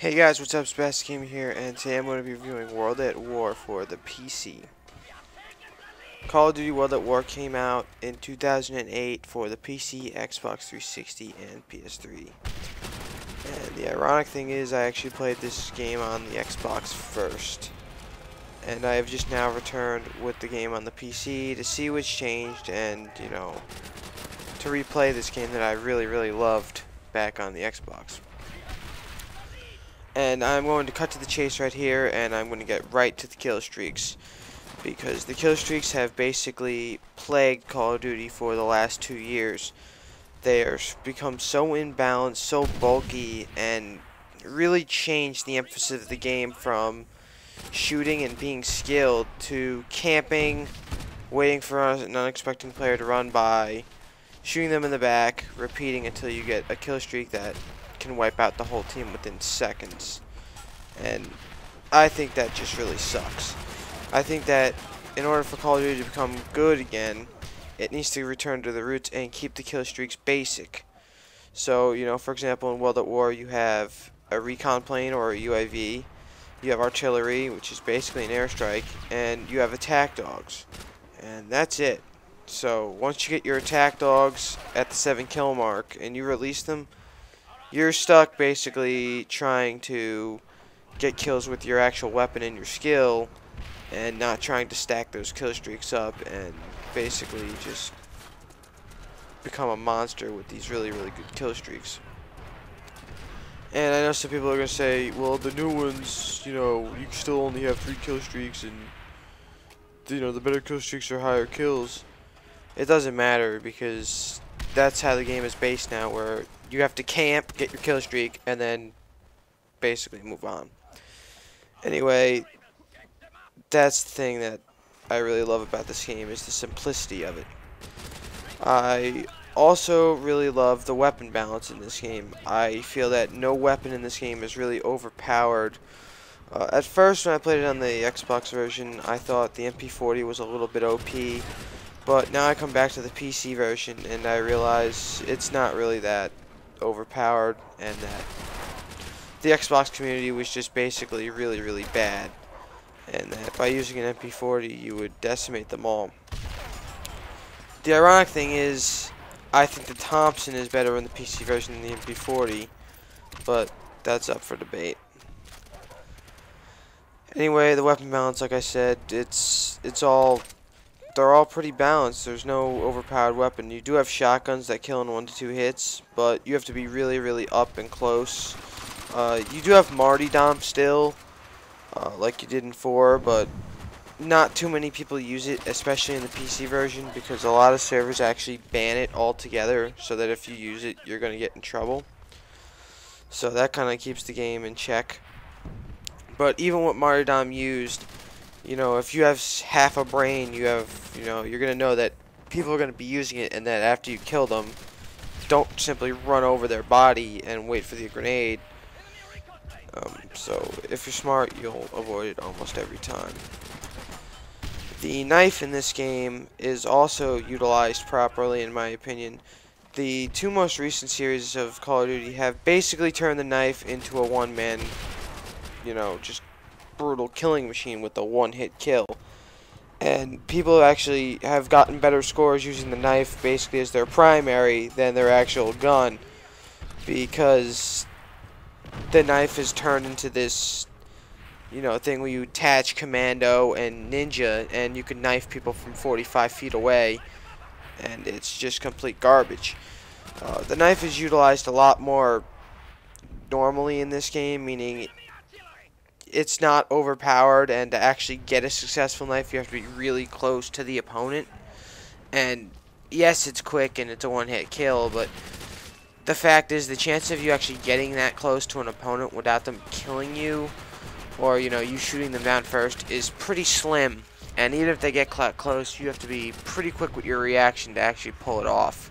Hey guys, what's up? SpazticGamer here, and today I'm going to be reviewing World at War for the PC. Call of Duty World at War came out in 2008 for the PC, Xbox 360, and PS3. And the ironic thing is I actually played this game on the Xbox first. And I have just now returned with the game on the PC to see what's changed and, to replay this game that I really loved back on the Xbox. And I'm going to cut to the chase right here, and I'm going to get right to the kill streaks, because the kill streaks have basically plagued Call of Duty for the last 2 years. They are become so imbalanced, so bulky, and really changed the emphasis of the game from shooting and being skilled to camping, waiting for an unexpected player to run by, shooting them in the back, repeating until you get a kill streak that can wipe out the whole team within seconds. And I think that just really sucks. I think that in order for Call of Duty to become good again, it needs to return to the roots and keep the kill streaks basic. So, for example, in World at War, you have a recon plane or a UAV, you have artillery, which is basically an airstrike, and you have attack dogs. And that's it. So once you get your attack dogs at the 7 kill mark and you release them, you're stuck basically trying to get kills with your actual weapon and your skill, and not trying to stack those kill streaks up and basically just become a monster with these really good kill streaks. And I know some people are going to say, well, the new ones, you still only have 3 kill streaks, and the better kill streaks are higher kills. It doesn't matter, because that's how the game is based now, where you have to camp, get your kill streak, and then basically move on. Anyway, that's the thing that I really love about this game, is the simplicity of it. I also really love the weapon balance in this game. I feel that no weapon in this game is really overpowered. At first, when I played it on the Xbox version, I thought the MP40 was a little bit OP. But now I come back to the PC version and I realize it's not really that overpowered, and that the Xbox community was just basically really bad, and that by using an MP40 you would decimate them all. The ironic thing is, I think the Thompson is better in the PC version than the MP40, but that's up for debate. Anyway, the weapon balance, like I said, they're all pretty balanced. There's no overpowered weapon. You do have shotguns that kill in 1 to 2 hits, but you have to be really up and close. You do have Radeon still, like you did in 4, but not too many people use it, especially in the PC version, because a lot of servers actually ban it altogether, so that if you use it, you're going to get in trouble. So that kind of keeps the game in check. But even with Radeon used, if you have half a brain, you're going to know that people are going to be using it, and that after you kill them, don't simply run over their body and wait for the grenade. So if you're smart, you'll avoid it almost every time. The knife in this game is also utilized properly, in my opinion. The 2 most recent series of Call of Duty have basically turned the knife into a one-man, just brutal killing machine with a one-hit kill. And people actually have gotten better scores using the knife basically as their primary than their actual gun, because the knife is turned into this thing where you attach commando and ninja, and you can knife people from 45 feet away, and it's just complete garbage. The knife is utilized a lot more normally in this game, meaning it's not overpowered, and to actually get a successful knife you have to be really close to the opponent. And yes, it's quick and it's a one-hit kill, but the fact is the chance of you actually getting that close to an opponent without them killing you, or you shooting them down first, is pretty slim. And even if they get close, you have to be pretty quick with your reaction to actually pull it off.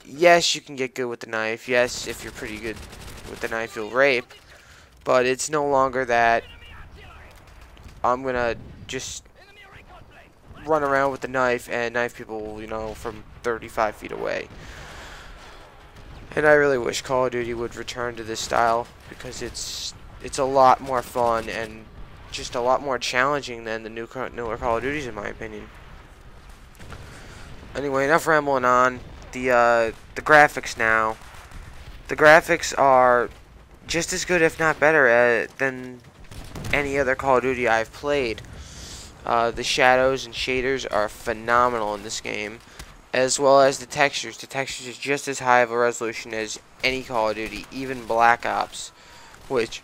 Yes, you can get good with the knife. Yes, if you're pretty good with the knife, you'll rape. But it's no longer that I'm gonna just run around with the knife and knife people, from 35 feet away. And I really wish Call of Duty would return to this style, because it's a lot more fun and just a lot more challenging than the newer Call of Duties, in my opinion. Anyway, enough rambling on. The graphics now. The graphics are just as good, if not better, than any other Call of Duty I've played. The shadows and shaders are phenomenal in this game, as well as the textures. The textures is just as high of a resolution as any Call of Duty, even Black Ops, which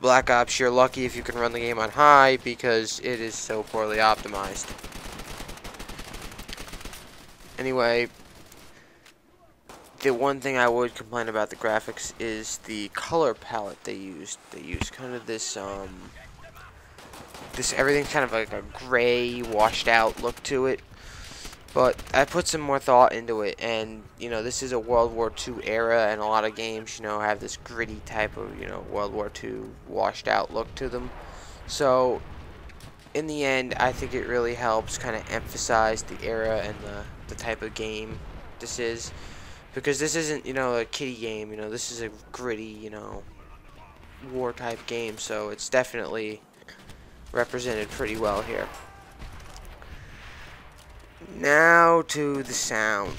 Black Ops, you're lucky if you can run the game on high because it is so poorly optimized. Anyway, the one thing I would complain about the graphics is the color palette they used. They used kind of this everything's kind of like a gray, washed out look to it. But I put some more thought into it, and you know, this is a World War II era, and a lot of games, you know, have this gritty type of, you know, World War II washed out look to them. So in the end, I think it really helps kind of emphasize the era and the type of game this is, because this isn't, you know, a kiddie game. You know, this is a gritty, you know, war type game, so it's definitely represented pretty well here. Now to the sound.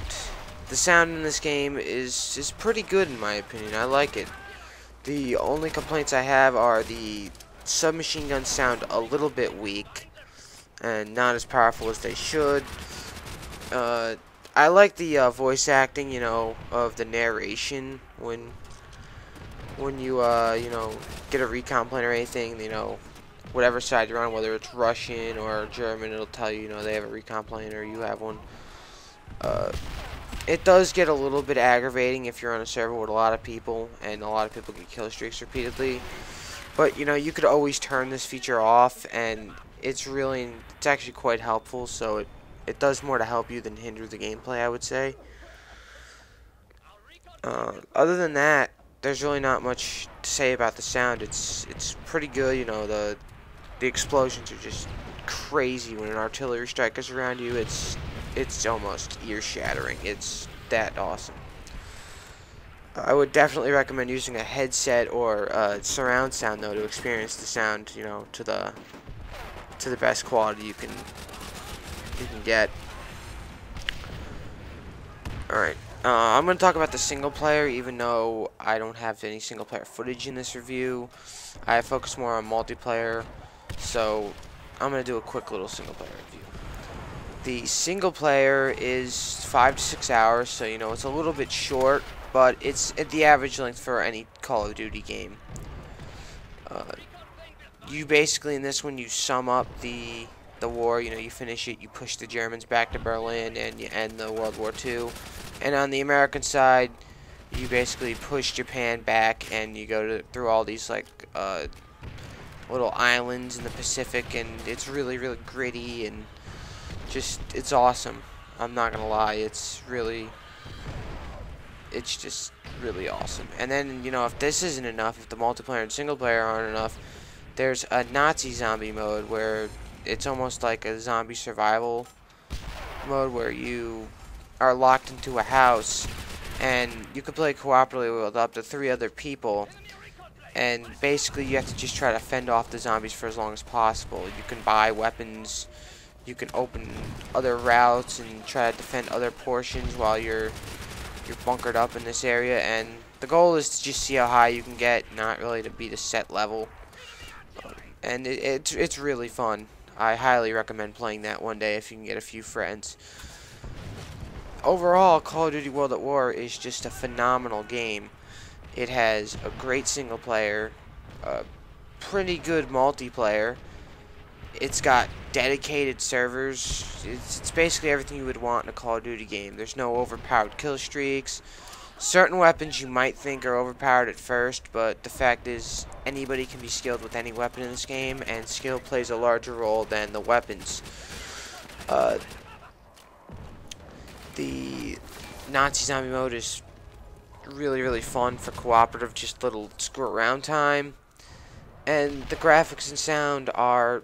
The sound in this game is pretty good, in my opinion. I like it. The only complaints I have are the submachine guns sound a little bit weak and not as powerful as they should. I like the voice acting, you know, of the narration when you you know, get a recon plane or anything, you know, whatever side you're on, whether it's Russian or German, it'll tell you, you know, they have a recon plane or you have one. It does get a little bit aggravating if you're on a server with a lot of people and a lot of people get kill streaks repeatedly. But, you know, you could always turn this feature off, and it's actually quite helpful, so it does more to help you than hinder the gameplay, I would say. Other than that, there's really not much to say about the sound. It's pretty good. You know, the explosions are just crazy when an artillery strike is around you. It's almost ear-shattering. It's that awesome. I would definitely recommend using a headset or surround sound, though, to experience the sound, you know, to the best quality you can get. All right. I'm going to talk about the single player, even though I don't have any single player footage in this review. I focus more on multiplayer, so I'm going to do a quick little single player review. The single player is 5 to 6 hours, so you know, it's a little bit short, but it's at the average length for any Call of Duty game. You basically, in this one, you sum up the war, you know, you finish it, you push the Germans back to Berlin, and you end the World War II. And on the American side, you basically push Japan back, and you go through all these, like, little islands in the Pacific, and it's really, really gritty, and just, it's awesome. I'm not gonna lie, it's just really awesome. And then, you know, if this isn't enough, if the multiplayer and single player aren't enough, there's a Nazi zombie mode where it's almost like a zombie survival mode where you are locked into a house and you can play cooperatively with up to 3 other people, and basically you have to just try to fend off the zombies for as long as possible. You can buy weapons, you can open other routes and try to defend other portions while you're bunkered up in this area, and the goal is to just see how high you can get, not really to beat a set level. And it's really fun. I highly recommend playing that one day if you can get a few friends. Overall, Call of Duty World at War is just a phenomenal game. It has a great single player, a pretty good multiplayer. It's got dedicated servers. It's basically everything you would want in a Call of Duty game. There's no overpowered kill streaks. Certain weapons you might think are overpowered at first, but the fact is anybody can be skilled with any weapon in this game, and skill plays a larger role than the weapons. The Nazi zombie mode is really, really fun for cooperative, just little screw around time. And the graphics and sound are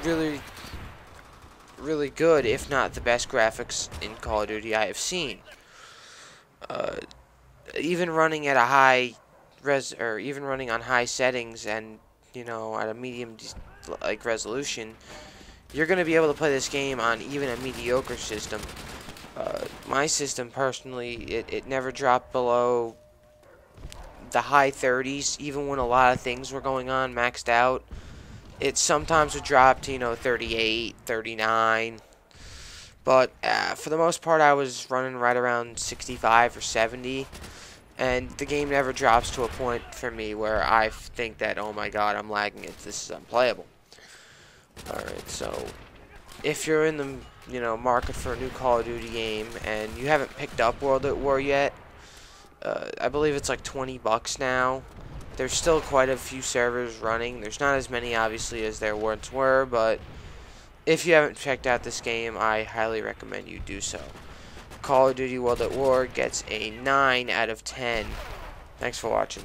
really, really good, if not the best graphics in Call of Duty I have seen. even running at a high or even running on high settings and, you know, at a medium like resolution, you're going to be able to play this game on even a mediocre system. My system personally, it never dropped below the high 30s, even when a lot of things were going on maxed out. It sometimes would drop to, you know, 38, 39. But for the most part, I was running right around 65 or 70. And the game never drops to a point for me where I think that, oh my god, I'm lagging, this is unplayable. Alright, so if you're in the, you know, market for a new Call of Duty game and you haven't picked up World at War yet, I believe it's like 20 bucks now. There's still quite a few servers running. There's not as many, obviously, as there once were, but if you haven't checked out this game, I highly recommend you do so. Call of Duty World at War gets a 9 out of 10. Thanks for watching.